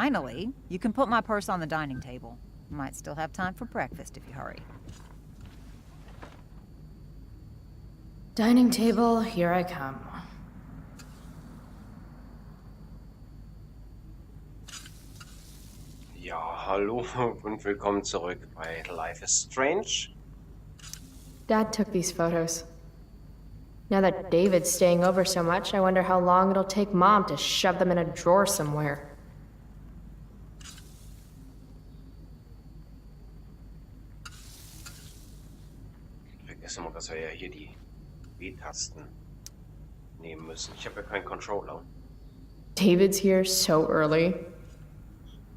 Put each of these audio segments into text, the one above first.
Finally, you can put my purse on the dining table. Might still have time for breakfast if you hurry. Dining table, here I come. Ja, hallo und willkommen zurück bei Life is Strange. Dad took these photos. Now that David's staying over so much, I wonder how long it'll take Mom to shove them in a drawer somewhere. Vergessen wir, dass wir ja hier die B-Tasten nehmen müssen. Ich habe ja keinen Controller. David's here so early.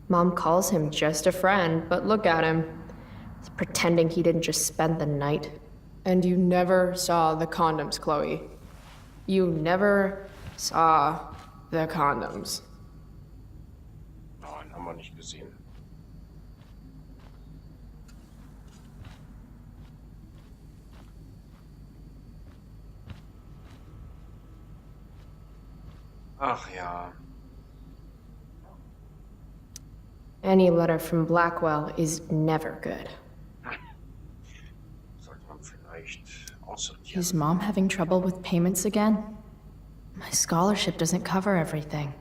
Mom calls him just a friend, but look at him. He's pretending he didn't just spend the night. And you never saw the condoms, Chloe. You never saw the condoms. Nein, haben wir nicht gesehen. Ach ja. Any letter from Blackwell is never good. Sollte man vielleicht aussortieren. Is Mom having trouble with payments again? My scholarship doesn't cover everything.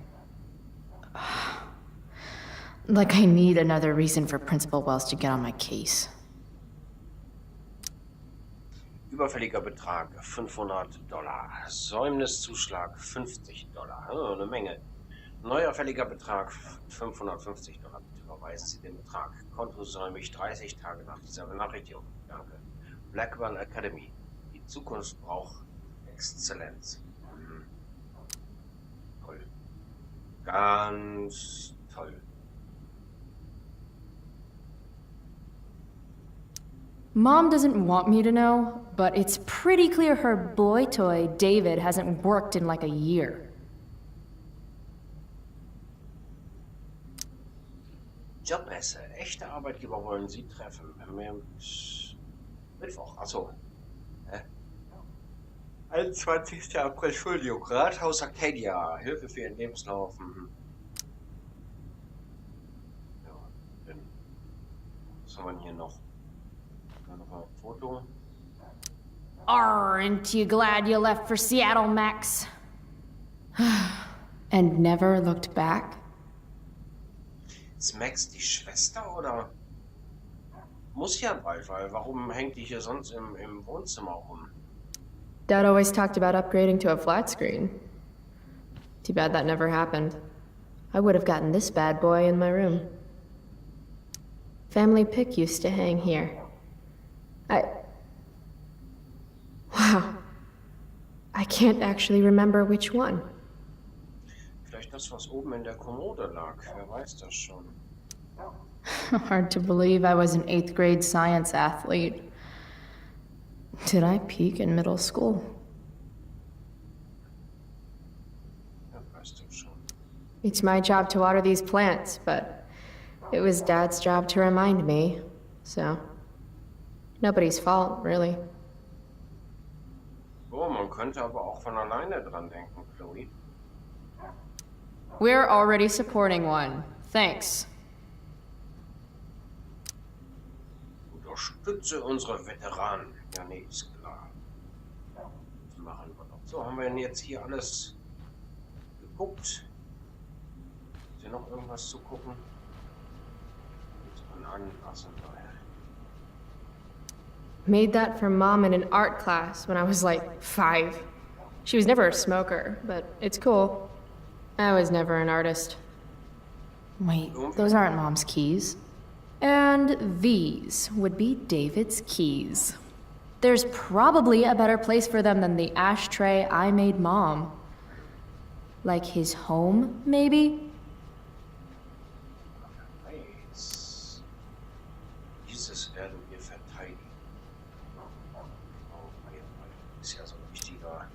Like I need another reason for Principal Wells to get on my case. Überfälliger Betrag $500. Säumniszuschlag $50. Oh, eine Menge. Neuer fälliger Betrag $550. Bitte überweisen Sie den Betrag. Konto säumig 30 Tage nach dieser Benachrichtigung. Danke. Blackwell Academy. Die Zukunft braucht Exzellenz. Toll. Ganz toll. Mom doesn't want me to know, but it's pretty clear her boy toy, David, hasn't worked in like a year. Jobmesse. Echte Arbeitgeber wollen Sie treffen. Mittwoch. Achso. 21. April. Entschuldigung. Rathaus Arcadia. Hilfe für Ihren Lebenslauf. Ja, dann. Was haben wir hier noch? Noch ein Foto. Aren't you glad you left for Seattle, Max? And never looked back? Ist Max die Schwester oder? Muss ja bald, weil warum hängt die hier sonst im Wohnzimmer rum? Dad always talked about upgrading to a flat screen. Too bad that never happened. I would have gotten this bad boy in my room. Family pic used to hang here. Wow. I can't actually remember which one. Vielleicht das, was oben in der Kommode lag. Wer weiß das schon. Hard to believe I was an 8th grade science athlete. Did I peak in middle school? Wer weiß das schon. It's my job to water these plants, but it was Dad's job to remind me, so nobody's fault, really. Oh, man könnte aber auch von alleine dran denken, Chloe. We're already supporting one. Thanks. Unterstütze unsere Veteranen. Ja, nee, ist klar. Das machen wir doch. So, haben wir denn jetzt hier alles geguckt? Ist hier noch irgendwas zu gucken? Anpassen. Made that for Mom in an art class when I was like 5. She was never a smoker, but it's cool. I was never an artist. Wait, those aren't Mom's keys. And these would be David's keys. There's probably a better place for them than the ashtray I made Mom. Like his home, maybe? Nice. Dieses werden wir verteidigen. Oh, ist ja so ein richtiger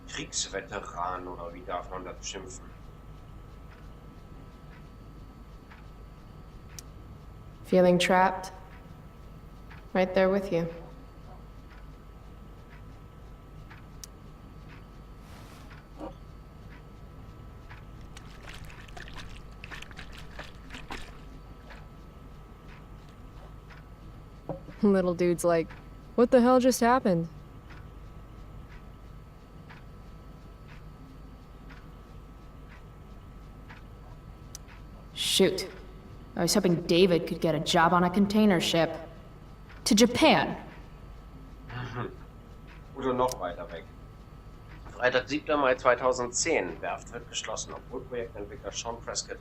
Kriegsveteran, oder wie darf man das schimpfen? Feeling trapped? Right there with you. Little dude's like, what the hell just happened? Shoot. I was hoping David could get a job on a container ship. To Japan. Oder noch weiter weg. Freitag, 7. Mai 2010. Werft wird geschlossen, obwohl Projektentwickler Sean Prescott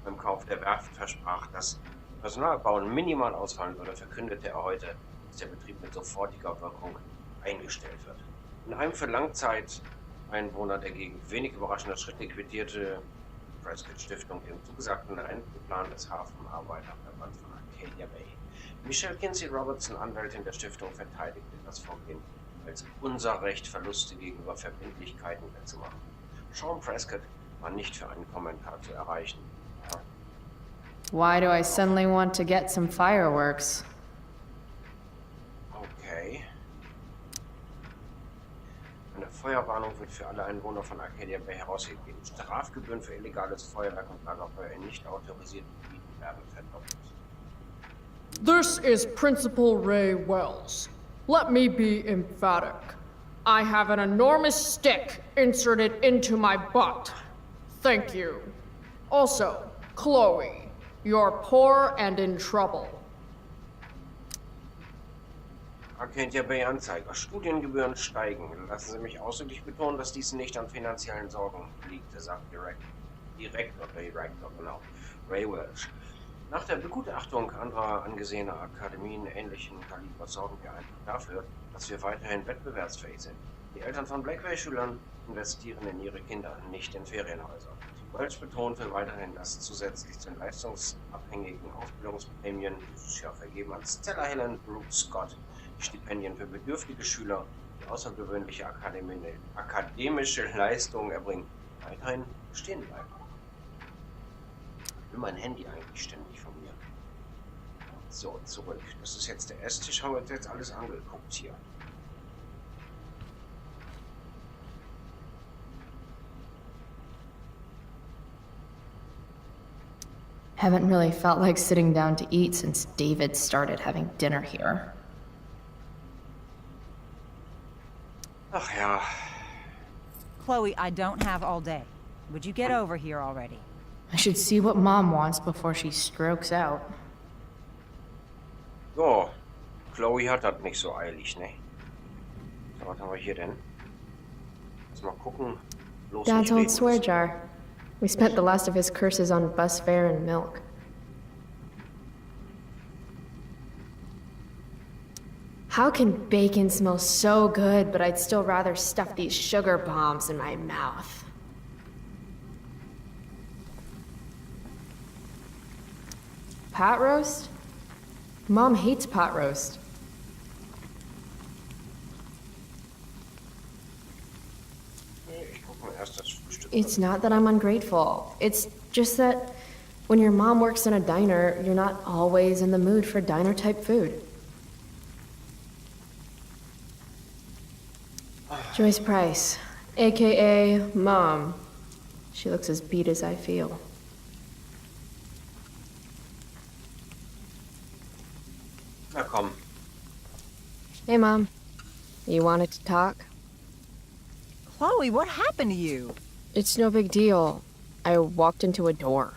beim Kauf der Werft versprach, dass Personalbauen minimal ausfallen würde, verkündete er heute, dass der Betrieb mit sofortiger Wirkung eingestellt wird. In einem für Langzeiteinwohner der Gegend wenig überraschender Schritt liquidierte Prescott Stiftung den zugesagten Rentenplan des Hafenarbeiterverbands von Arcadia Bay. Michelle Kinsey Robertson, Anwältin der Stiftung, verteidigte das Vorgehen als unser Recht, Verluste gegenüber Verbindlichkeiten wettzumachen. Sean Prescott war nicht für einen Kommentar zu erreichen. Why do I suddenly want to get some fireworks? Okay. Eine Feuerwarnung wird für alle Einwohner von Arcadia Bay herausgegeben. Strafgebühren für illegales Feuerwerk und Lagerfeuer in nicht autorisierten Gebieten werden verdoppelt. This is Principal Ray Wells. Let me be emphatic. I have an enormous stick inserted into my butt. Thank you. Also, Chloe, you're poor and in trouble. Arcadia Bay Anzeiger. Studiengebühren steigen. Lassen Sie mich ausdrücklich betonen, dass dies nicht an finanziellen Sorgen liegt, sagt Direktor Ray Welch. Nach der Begutachtung anderer angesehener Akademien ähnlichen Kalibers sorgen wir einfach dafür, dass wir weiterhin wettbewerbsfähig sind. Die Eltern von Blackway-Schülern investieren in ihre Kinder, nicht in Ferienhäuser. Welch betonte weiterhin, dass zusätzlich zu den leistungsabhängigen Ausbildungsprämien, dieses Jahr vergeben an Stella Helen Brooke Scott, Stipendien für bedürftige Schüler, die außergewöhnliche akademische Leistungen erbringen, weiterhin stehen bleiben. Ich will mein Handy eigentlich ständig von mir. So, zurück. Das ist jetzt der Esstisch, haben wir uns jetzt alles angeguckt hier. Haven't really felt like sitting down to eat since David started having dinner here. Ach ja. Chloe, I don't have all day. Would you get over here already? I should see what Mom wants before she strokes out. So, Chloe hat das nicht so eilig, ne? So, was haben wir hier denn? Lass mal gucken. Bloß Dad's nicht old reden swear müssen. jar. We spent the last of his curses on bus fare and milk. How can bacon smell so good, but I'd still rather stuff these sugar bombs in my mouth? Pot roast? Mom hates pot roast. Ich guck mal erst das Frühstück. It's not that I'm ungrateful. It's just that when your mom works in a diner, you're not always in the mood for diner-type food. Joyce Price, aka Mom. She looks as beat as I feel. Na komm. Hey, Mom. You wanted to talk? Chloe, what happened to you? It's no big deal. I walked into a door.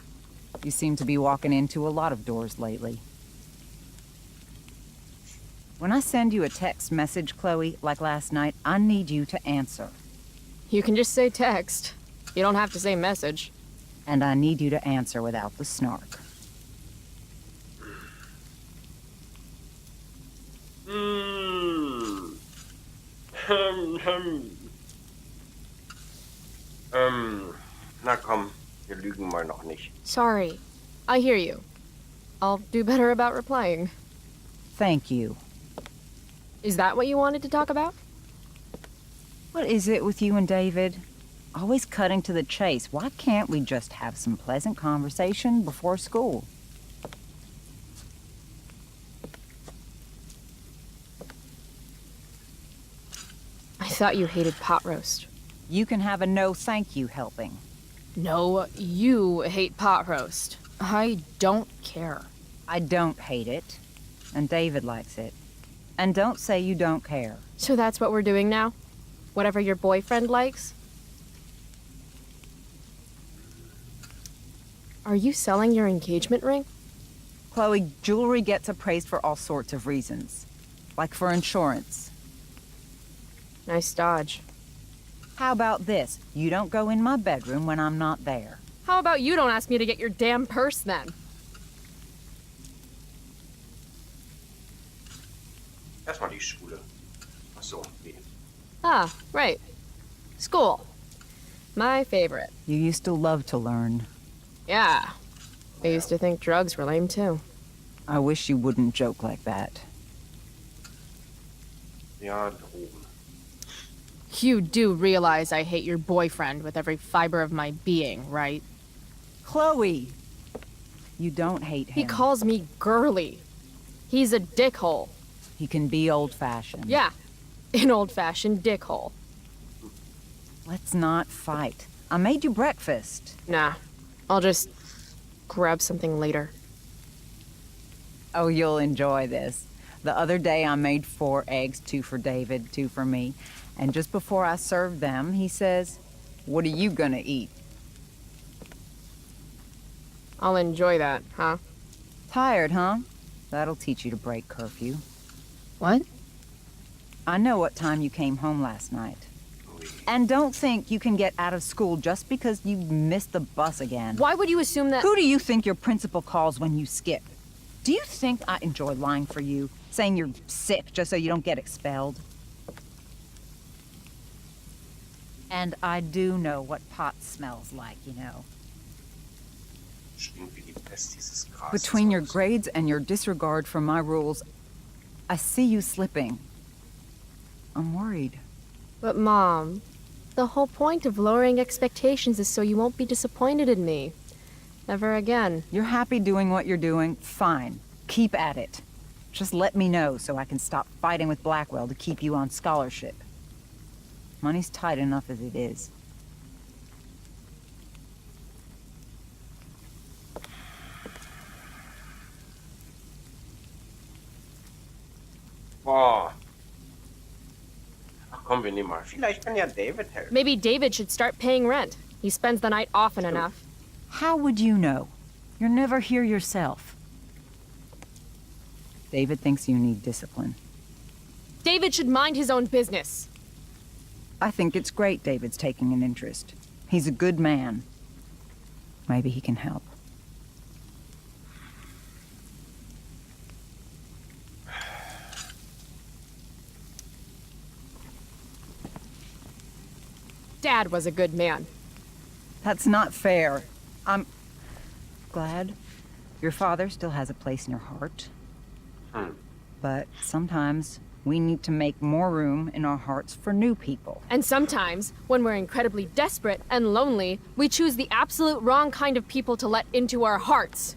You seem to be walking into a lot of doors lately. When I send you a text message, Chloe, like last night, I need you to answer. You can just say text. You don't have to say message. And I need you to answer without the snark. Na komm, wir lügen mal noch nicht. Sorry. I hear you. I'll do better about replying. Thank you. Is that what you wanted to talk about? What is it with you and David? Always cutting to the chase. Why can't we just have some pleasant conversation before school? I thought you hated pot roast. You can have a no thank you helping. No, you hate pot roast. I don't care. I don't hate it. and David likes it. And don't say you don't care. So that's what we're doing now? Whatever your boyfriend likes? Are you selling your engagement ring? Chloe, jewelry gets appraised for all sorts of reasons. Like for insurance. Nice dodge. How about this? You don't go in my bedroom when I'm not there. How about you don't ask me to get your damn purse then? Erstmal die Schule. Ach so, wie? Ah, right. School. My favorite. You used to love to learn. Yeah. I used to think drugs were lame too. I wish you wouldn't joke like that. Ja, Drogen. You do realize I hate your boyfriend with every fiber of my being, right? Chloe! You don't hate him. He calls me girly. He's a dickhole. He can be old-fashioned. Yeah, an old-fashioned dickhole. Let's not fight. I made you breakfast. Nah, I'll just grab something later. Oh, you'll enjoy this. The other day I made 4 eggs, 2 for David, 2 for me. And just before I served them, he says, "What are you gonna eat?" I'll enjoy that, huh? Tired, huh? That'll teach you to break curfew. What? I know what time you came home last night. And don't think you can get out of school just because you missed the bus again. Why would you assume that— Who do you think your principal calls when you skip? Do you think I enjoy lying for you? Saying you're sick just so you don't get expelled? And I do know what pot smells like, you know. Stinkt wie die Pest, dieses Gras. Between your grades and your disregard for my rules, I see you slipping. I'm worried. But Mom, the whole point of lowering expectations is so you won't be disappointed in me. Never again. You're happy doing what you're doing? Fine. Keep at it. Just let me know so I can stop fighting with Blackwell to keep you on scholarship. Money's tight enough as it is. Boah. Ach komm, wir nehmen mal. Vielleicht kann ja David helfen. Maybe David should start paying rent. He spends the night often enough. How would you know? You're never here yourself. David thinks you need discipline. David should mind his own business. I think it's great David's taking an interest. He's a good man. Maybe he can help. Dad was a good man. That's not fair. I'm glad your father still has a place in your heart. But sometimes we need to make more room in our hearts for new people. And sometimes, when we're incredibly desperate and lonely, we choose the absolute wrong kind of people to let into our hearts.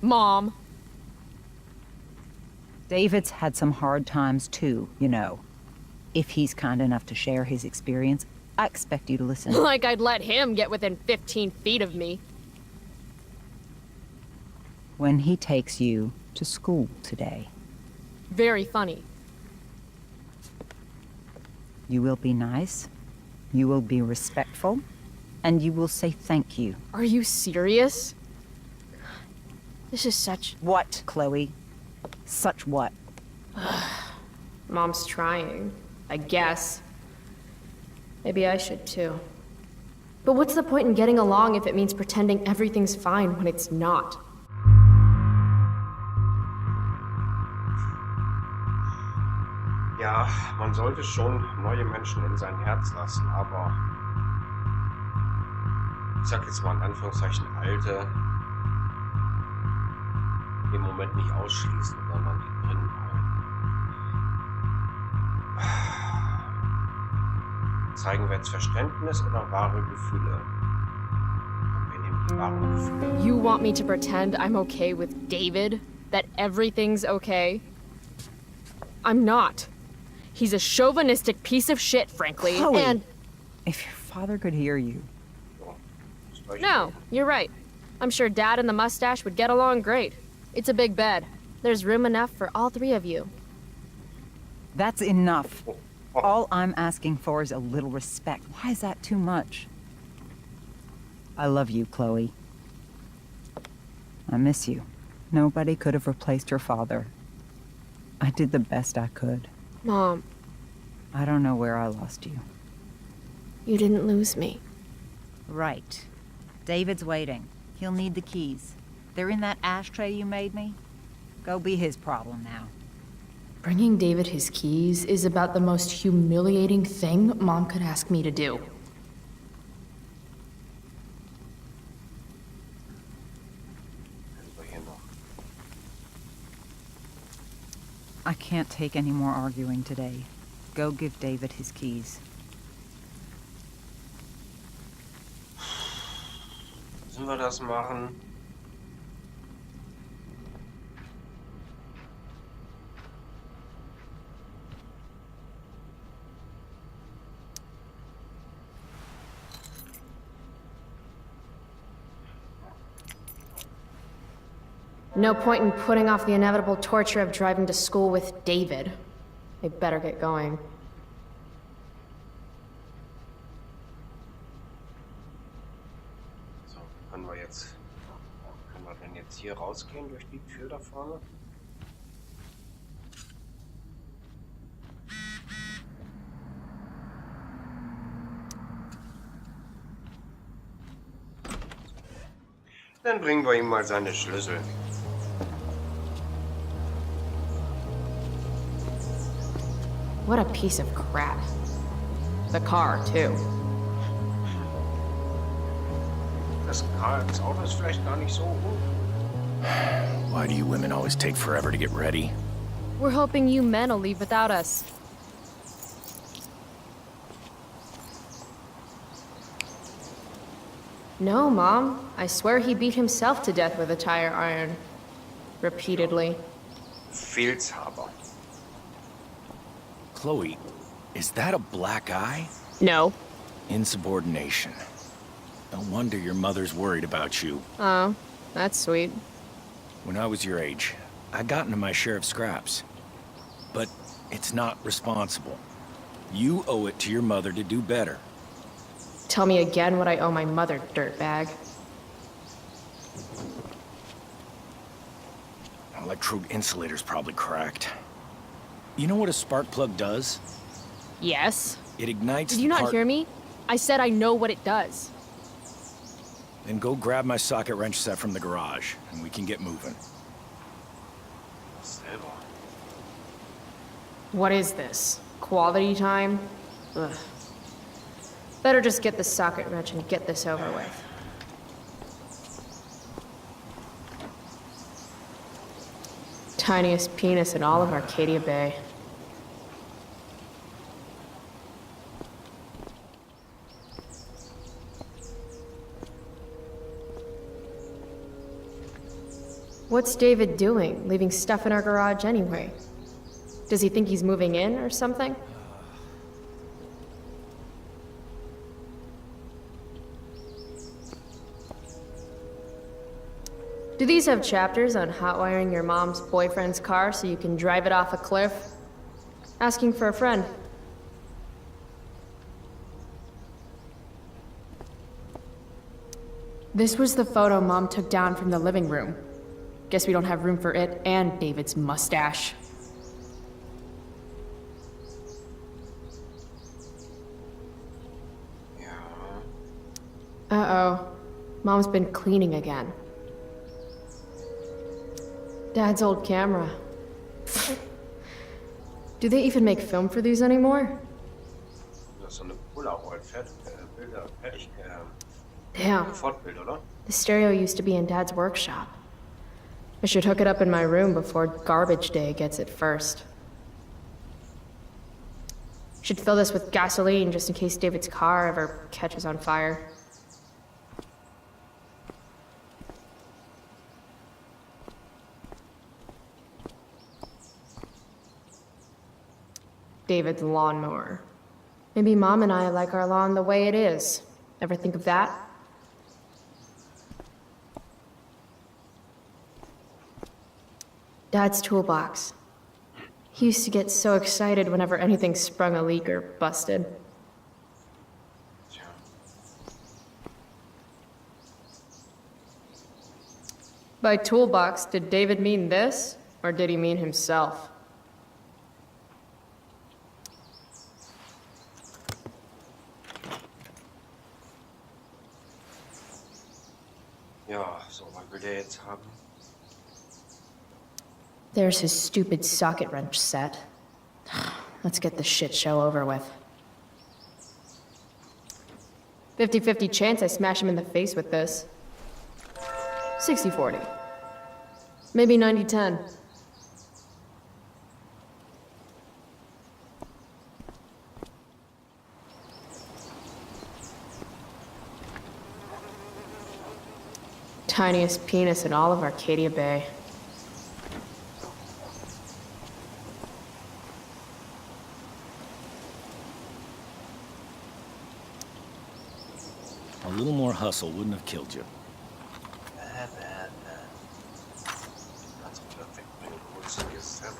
Mom. David's had some hard times too, you know. If he's kind enough to share his experience, I expect you to listen. Like I'd let him get within 15 feet of me. When he takes you to school today, Very funny. you will be nice, you will be respectful, and you will say thank you. Are you serious? This is such— What, Chloe? Such what? Mom's trying, I guess. Maybe I should too. But what's the point in getting along if it means pretending everything's fine when it's not? Ja, man sollte schon neue Menschen in sein Herz lassen, aber ich sag jetzt mal in Anführungszeichen alte, im Moment nicht ausschließen, sondern die drin bleiben. Zeigen wir jetzt Verständnis oder wahre Gefühle? Und wir nehmen die wahren Gefühle. You want me to pretend I'm okay with David? That everything's okay? I'm not. He's a chauvinistic piece of shit, frankly, Chloe. and— If your father could hear you. Das Beispiel. No, you're right. I'm sure Dad and the mustache would get along great. It's a big bed. There's room enough for all three of you. That's enough. All I'm asking for is a little respect. Why is that too much? I love you, Chloe. I miss you. Nobody could have replaced your father. I did the best I could. Mom, I don't know where I lost you. you didn't lose me. Right. David's waiting. He'll need the keys. They're in that ashtray you made me. Go be his problem now. Bringing David his keys is about the most humiliating thing Mom could ask me to do. Haben wir hier noch? I can't take any more arguing today. Go give David his keys. Müssen wir das machen? No point in putting off the inevitable torture of driving to school with David. I better get going. So, können wir denn jetzt hier rausgehen durch die Tür da vorne? Dann bringen wir ihm mal seine Schlüssel. What a piece of crap. The car, too. Das Auto ist vielleicht gar nicht so gut. Why do you women always take forever to get ready? We're hoping you men will leave without us. No, Mom. I swear he beat himself to death with a tire iron. Repeatedly. Befehlshaber. Chloe, is that a black eye? No. Insubordination. No wonder your mother's worried about you. Oh, that's sweet. When I was your age, I got into my share of scraps. But it's not responsible. You owe it to your mother to do better. Tell me again what I owe my mother, dirtbag. Electrode insulator's probably cracked. You know what a spark plug does? Yes? It ignites Did you the not part- hear me? I said I know what it does. Then go grab my socket wrench set from the garage, and we can get moving. Selber. What is this? Quality time? Ugh. Better just get the socket wrench and get this over with. Tiniest penis in all of Arcadia Bay. What's David doing, leaving stuff in our garage anyway? Does he think he's moving in or something? Do these have chapters on hotwiring your mom's boyfriend's car so you can drive it off a cliff? Asking for a friend. This was the photo Mom took down from the living room. Guess we don't have room for it and David's mustache. Ja. Uh-oh. Mom's been cleaning again. Dad's old camera. Do they even make film for these anymore? Das ist so eine Bilder, fertig, Damn. Fortbild, oder? The stereo used to be in Dad's workshop. I should hook it up in my room before garbage day gets it first. Should fill this with gasoline just in case David's car ever catches on fire. David's lawnmower. Maybe Mom and I like our lawn the way it is. Ever think of that? Dad's toolbox. He used to get so excited whenever anything sprung a leak or busted. Tja. By toolbox, did David mean this, or did he mean himself? Ja, so, was will der jetzt haben? There's his stupid socket wrench set. Let's get this shit show over with. 50-50 chance I smash him in the face with this. 60-40. Maybe 90-10. Tiniest penis in all of Arcadia Bay. A little more hustle wouldn't have killed you. Bad. Ganz perfekt, mein großes Hemd.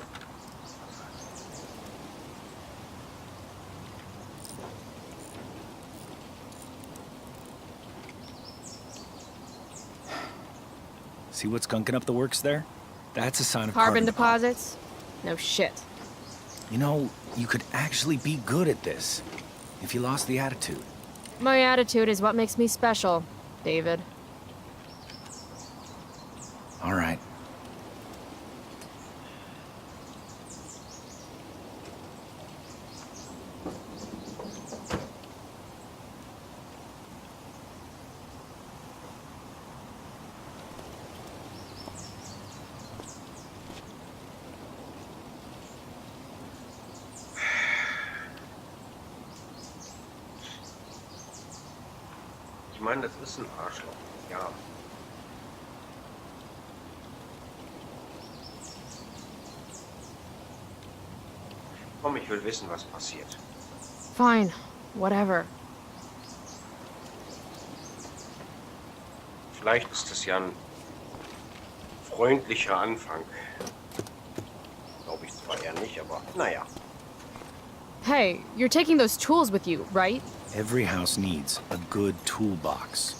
See what's gunking up the works there? That's a sign of Carbon deposit. deposits? No shit. You know, you could actually be good at this if you lost the attitude. My attitude is what makes me special, David. All right. Ich meine, das ist ein Arschloch. Ja. Komm, ich will wissen, was passiert. Fine. Whatever. Vielleicht ist es ja ein freundlicher Anfang. Glaube ich zwar eher nicht, aber naja. Hey, you're taking those tools with you, right? Every house needs a good toolbox.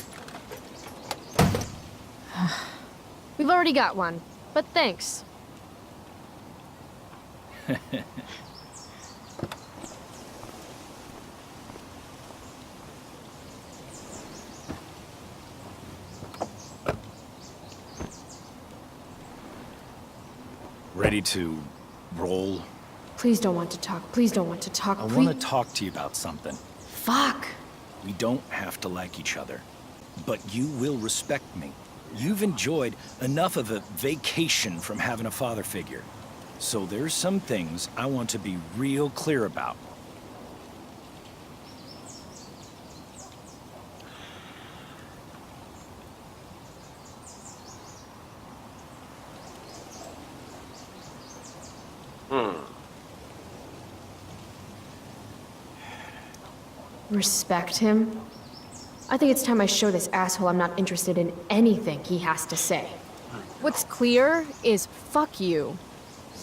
We've already got one, but thanks. Ready to roll? Please don't want to talk. Please don't want to talk. I Please. want to talk to you about something. Fuck. We don't have to like each other, but you will respect me. You've enjoyed enough of a vacation from having a father figure. So there's some things I want to be real clear about. Respect him? I think it's time I show this asshole I'm not interested in anything he has to say. What's clear is fuck you.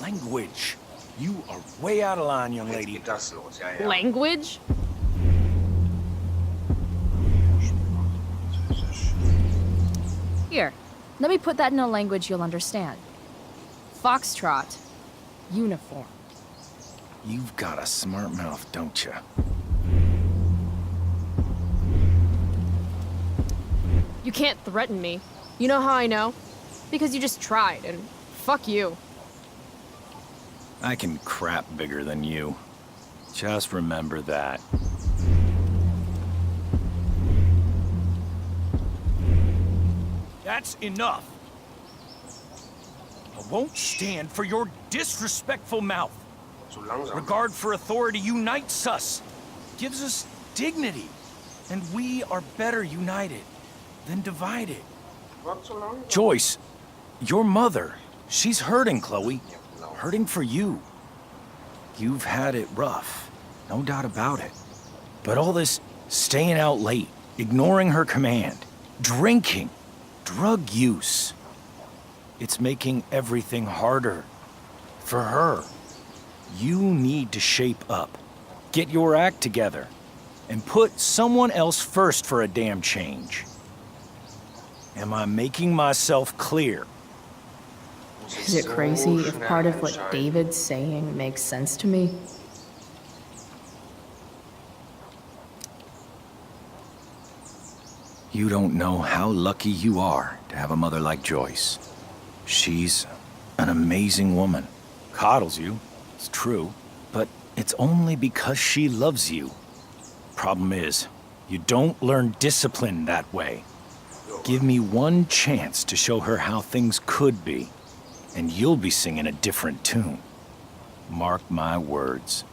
Language. You are way out of line, young Jetzt lady. geht das los, ja, ja. Language? Here, let me put that in a language you'll understand. Foxtrot. Uniform. You've got a smart mouth, don't you? You can't threaten me. You know how I know? Because you just tried, and fuck you. I can crap bigger than you. Just remember that. That's enough. I won't stand for your disrespectful mouth. Zu langsam. Regard for authority unites us, gives us dignity, and we are better united than divided. War zu langsam. Joyce, your mother, she's hurting, Chloe. Ja, genau. Hurting for you. You've had it rough, no doubt about it. But all this staying out late, ignoring her command, drinking, drug use. It's making everything harder. For her. You need to shape up. Get your act together. And put someone else first for a damn change. Am I making myself clear? Is it crazy if part of what David's saying makes sense to me? You don't know how lucky you are to have a mother like Joyce. She's an amazing woman. Coddles you, it's true, but it's only because she loves you. Problem is, you don't learn discipline that way. Give me one chance to show her how things could be, and you'll be singing a different tune. Mark my words.